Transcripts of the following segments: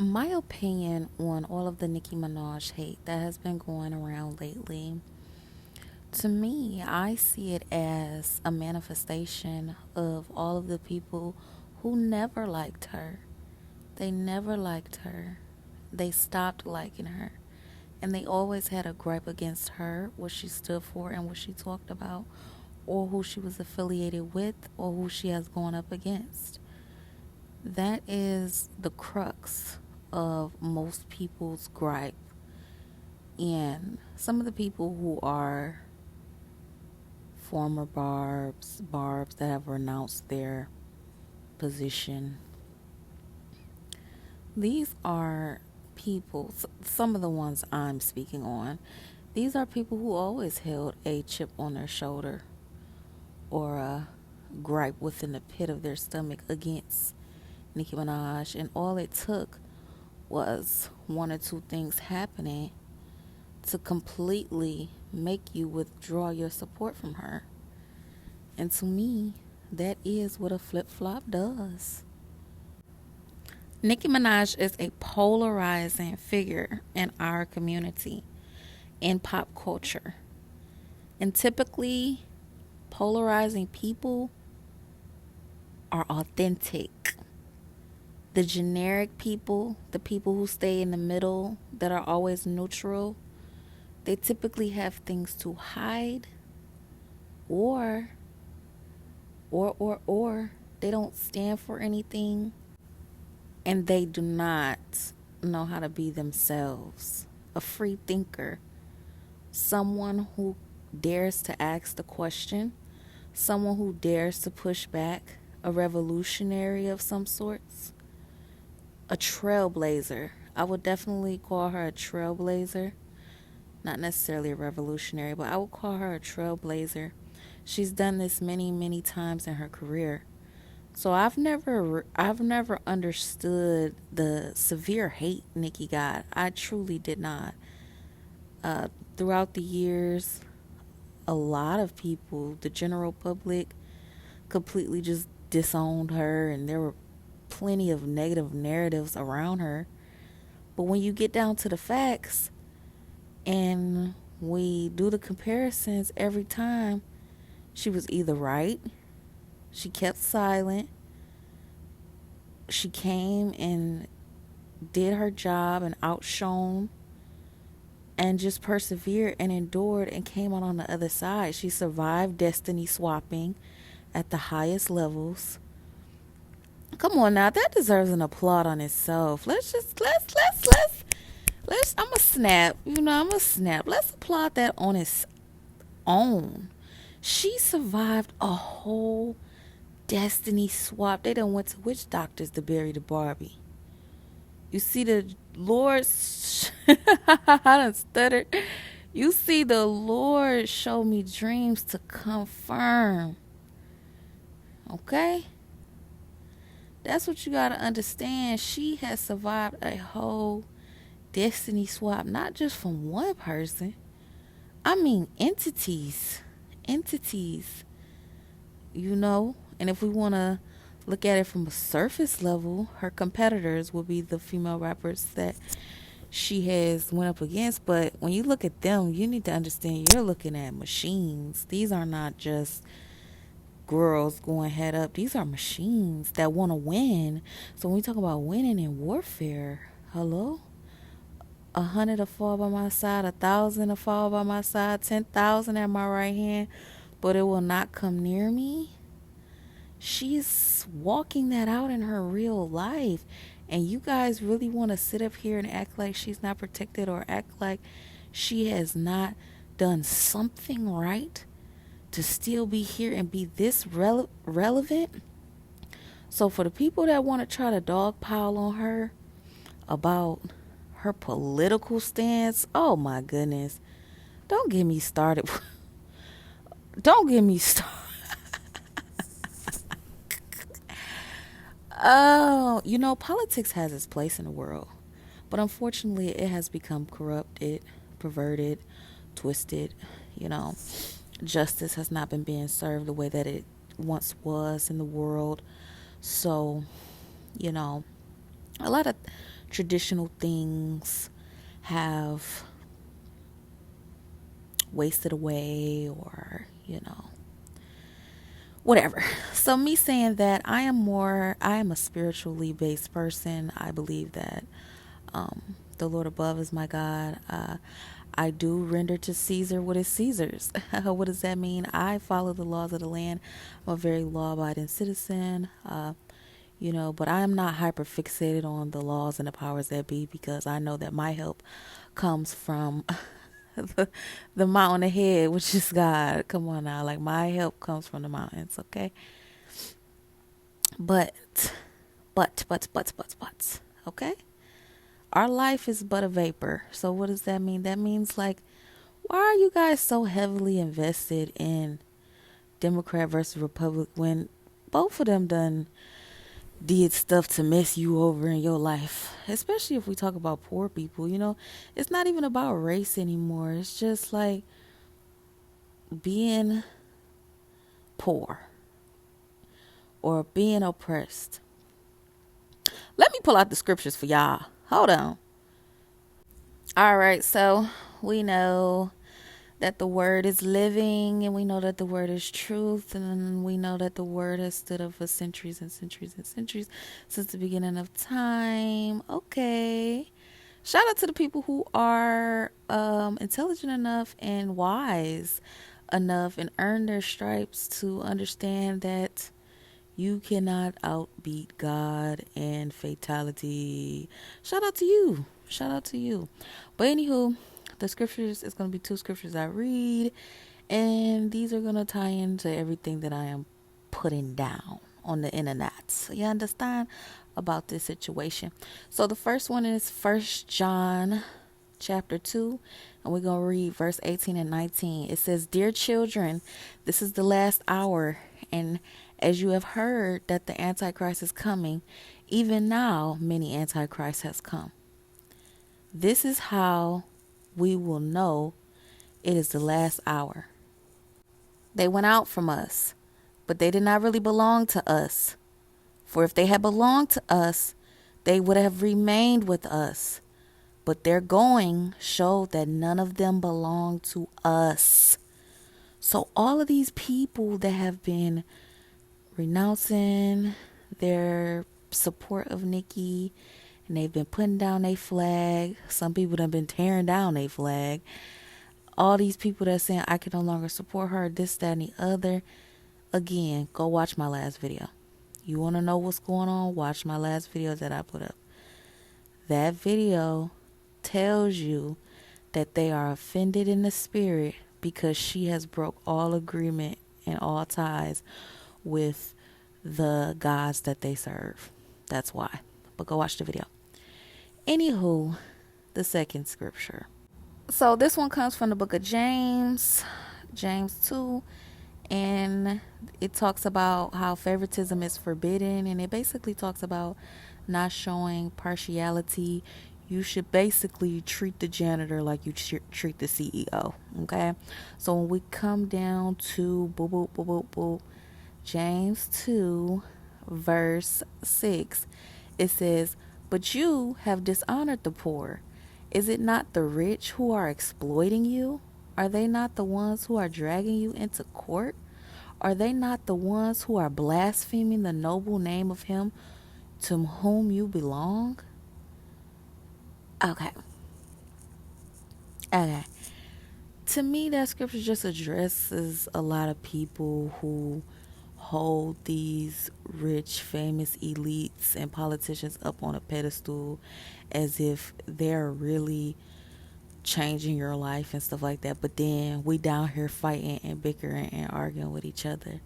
My opinion on all of the Nicki Minaj hate that has been going around lately, to me, I see it as a manifestation of all of the people who never liked her. They never liked her. They stopped liking her. And they always had a gripe against her, what she stood for and what she talked about, or who she was affiliated with, or who she has gone up against. That is the crux of most people's gripe. And some of the people who are former barbs that have renounced their position, these are people, some of the ones I'm speaking on, these are people who always held a chip on their shoulder or a gripe within the pit of their stomach against Nicki Minaj. And all it took was one or two things happening to completely make you withdraw your support from her. And to me, that is what a flip flop does. Nicki Minaj is a polarizing figure in our community, in pop culture. And typically, polarizing people are authentic. The generic people, the people who stay in the middle, that are always neutral, they typically have things to hide, or or they don't stand for anything, and they do not know how to be themselves. A free thinker, someone who dares to ask the question, someone who dares to push back, a revolutionary of some sorts, a trailblazer. I would definitely call her a trailblazer. Not necessarily a revolutionary, but I would call her a trailblazer. She's done this many, many times in her career. So I've never understood the severe hate Nicki got. I truly did not. Throughout the years, a lot of people, the general public, completely just disowned her, and there were plenty of negative narratives around her. But when you get down to the facts and we do the comparisons every time, she was either right, she kept silent, she came and did her job and outshone and just persevered and endured and came out on the other side. She survived destiny swapping at the highest levels. Come on now, that deserves an applaud on itself. Let's I'm a snap. I'm a snap. Let's applaud that on its own. She survived a whole destiny swap. They done went to witch doctors to bury the Barbie. You see the Lord I done stuttered. You see the Lord show me dreams to confirm. Okay? That's what you gotta understand. She has survived a whole destiny swap, not just from one person. I mean entities. Entities. And if we want to look at it from a surface level, her competitors will be the female rappers that she has went up against. But when you look at them, you need to understand you're looking at machines. These are not just girls going head up. These are machines that want to win. So when we talk about winning in warfare, hello? 100 will fall by my side, 1,000 will fall by my side, 10,000 at my right hand, but it will not come near me. She's walking that out in her real life. And you guys really want to sit up here and act like she's not protected, or act like she has not done something right to still be here and be this relevant? So for the people that want to try to dogpile on her about her political stance, oh my goodness, don't get me started. Don't get me started. Oh, politics has its place in the world, but unfortunately it has become corrupted, perverted, twisted. Justice has not been being served the way that it once was in the world. So, a lot of traditional things have wasted away, or whatever. So me saying that, I am a spiritually based person. I believe that the Lord above is my God. I do render to Caesar what is Caesar's. What does that mean? I follow the laws of the land. I'm a very law-abiding citizen. But I am not hyper fixated on the laws and the powers that be, because I know that my help comes from the mountain ahead, which is God. Come on now. Like, my help comes from the mountains, okay? But, okay? Our life is but a vapor. So what does that mean? That means, like, why are you guys so heavily invested in Democrat versus Republic when both of them done did stuff to mess you over in your life? Especially if we talk about poor people, it's not even about race anymore. It's just like being poor or being oppressed. Let me pull out the scriptures for y'all. Hold on. All right, so we know that the word is living, and we know that the word is truth, and we know that the word has stood up for centuries and centuries and centuries, since the beginning of time. Okay. Shout out to the people who are intelligent enough and wise enough and earn their stripes to understand that you cannot outbeat God and fatality. Shout out to you. Shout out to you. But anywho, the scriptures is going to be 2 scriptures I read, and these are going to tie into everything that I am putting down on the internet. So you understand about this situation. So the first one is 1 John chapter 2, and we're going to read verse 18 and 19. It says, "Dear children, this is the last hour, and as you have heard that the Antichrist is coming, even now many Antichrists has come. This is how we will know it is the last hour. They went out from us, but they did not really belong to us. For if they had belonged to us, they would have remained with us. But their going showed that none of them belonged to us." So all of these people that have been renouncing their support of Nicki, and they've been putting down their flag. Some people have been tearing down their flag. All these people that are saying, I can no longer support her, this, that, and the other. Again, go watch my last video. You want to know what's going on? Watch my last video that I put up. That video tells you that they are offended in the spirit because she has broke all agreement and all ties with the gods that they serve. That's why. But go watch the video. Anywho, the second scripture. So this one comes from the book of James 2, and it talks about how favoritism is forbidden, and it basically talks about not showing partiality. You should basically treat the janitor like you treat the CEO, okay? So when we come down to James 2 verse 6, it says, "But you have dishonored the poor. Is it not the rich who are exploiting you? Are they not the ones who are dragging you into court? Are they not the ones who are blaspheming the noble name of him to whom you belong?" Okay. To me, that scripture just addresses a lot of people who hold these rich, famous elites and politicians up on a pedestal as if they're really changing your life and stuff like that. But then we down here fighting and bickering and arguing with each other.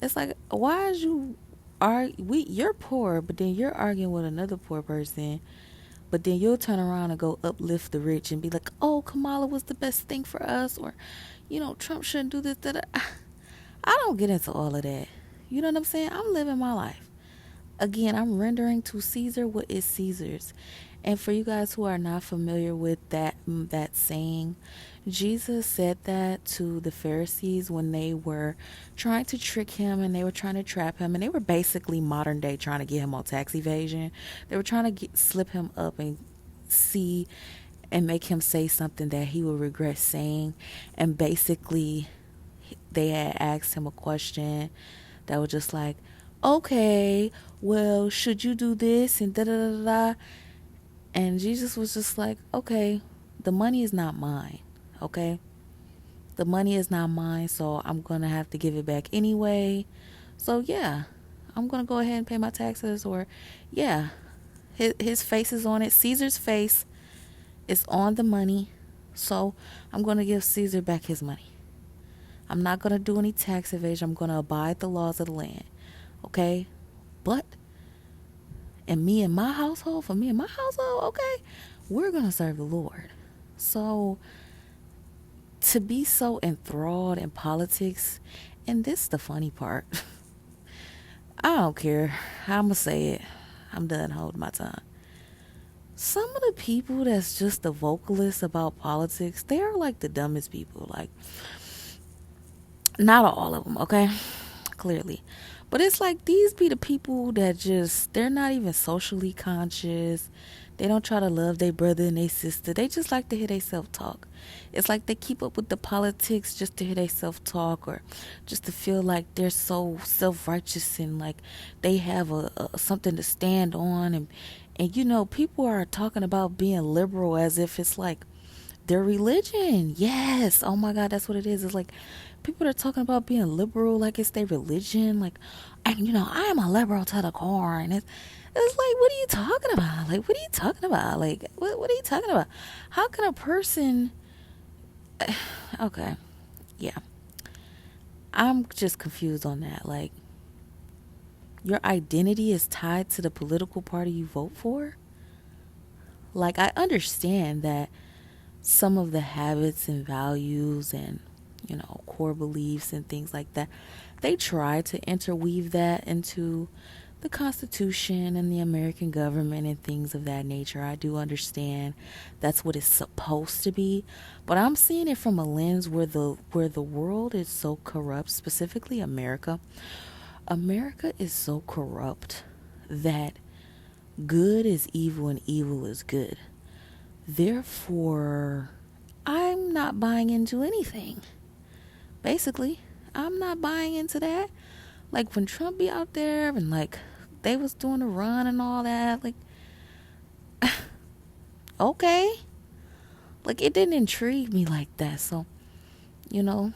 It's like, why is you're poor, but then you're arguing with another poor person, but then you'll turn around and go uplift the rich and be like, oh, Kamala was the best thing for us, or Trump shouldn't do this, that. I don't get into all of that. You know what I'm saying? I'm living my life. Again, I'm rendering to Caesar what is Caesar's. And for you guys who are not familiar with that saying, Jesus said that to the Pharisees when they were trying to trick him and they were trying to trap him, and they were basically modern day trying to get him on tax evasion. They were trying to slip him up and see and make him say something that he would regret saying. And basically they had asked him a question that was just like, okay, well, should you do this and da da da da. And Jesus was just like, okay, the money is not mine. Okay, the money is not mine, so I'm gonna have to give it back anyway. So yeah, I'm gonna go ahead and pay my taxes. Or yeah, his face is on it. Caesar's face is on the money, so I'm gonna give Caesar back his money. I'm not gonna do any tax evasion. I'm gonna abide the laws of the land. Okay, but and me and my household, for me and my household, okay, we're gonna serve the Lord. So to be so enthralled in politics, and this is the funny part. I don't care. I'ma say it. I'm done holding my tongue. Some of the people that's just the vocalists about politics, they are like the dumbest people. Like, not all of them, okay? Clearly. But it's like these be the people that just, they're not even socially conscious. They don't try to love their brother and their sister. They just like to hear they self talk. It's like they keep up with the politics just to hear they self talk, or just to feel like they're so self righteous and like they have a something to stand on. And you know, people are talking about being liberal as if it's like their religion. Yes. Oh my God, that's what it is. It's like people are talking about being liberal like it's their religion. Like, and you know, I am a liberal to the core. And it's like, what are you talking about? Like, what are you talking about? Like, what are you talking about? How can a person... Okay. Yeah. I'm just confused on that. Like, your identity is tied to the political party you vote for? Like, I understand that some of the habits and values and, you know, core beliefs and things like that, they try to interweave that into the Constitution and the American government and things of that nature. I do understand that's what it's supposed to be, but I'm seeing it from a lens where the world is so corrupt, specifically America. America is so corrupt that good is evil and evil is good. Therefore, I'm not buying into anything. Basically, I'm not buying into that. Like when Trump be out there and like they was doing a run and all that, like, okay. Like, it didn't intrigue me like that. So, you know,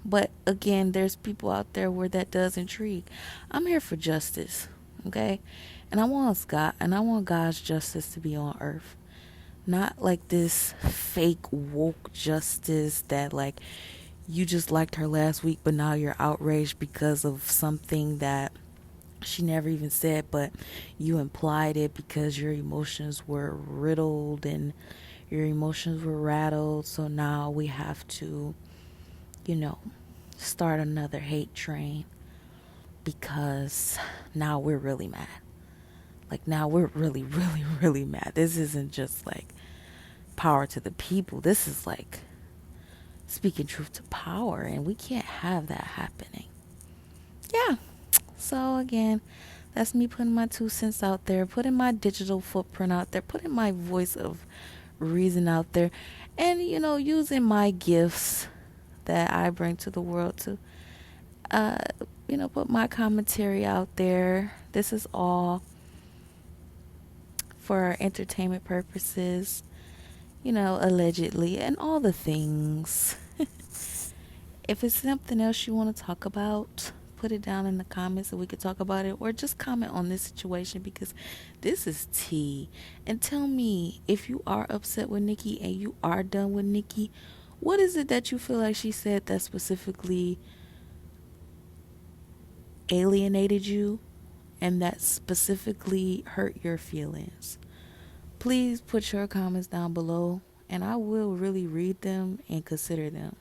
but again, there's people out there where that does intrigue. I'm here for justice, okay? And I want God's justice to be on earth. Not like this fake woke justice that like you just liked her last week, but now you're outraged because of something that she never even said, but you implied it because your emotions were riddled and your emotions were rattled. So now we have to, you know, start another hate train because now we're really mad. Like, now we're really, really, really mad. This isn't just like power to the people. This is like speaking truth to power, and we can't have that happening. Yeah. So again, that's me putting my 2 cents out there, putting my digital footprint out there, putting my voice of reason out there, and, you know, using my gifts that I bring to the world to, you know, put my commentary out there. This is all for entertainment purposes, you know, allegedly, and all the things. If it's something else you want to talk about, put it down in the comments so we could talk about it, or just comment on this situation because this is tea. And tell me, if you are upset with Nicki and you are done with Nicki, what is it that you feel like she said that specifically alienated you and that specifically hurt your feelings? Please put your comments down below and I will really read them and consider them.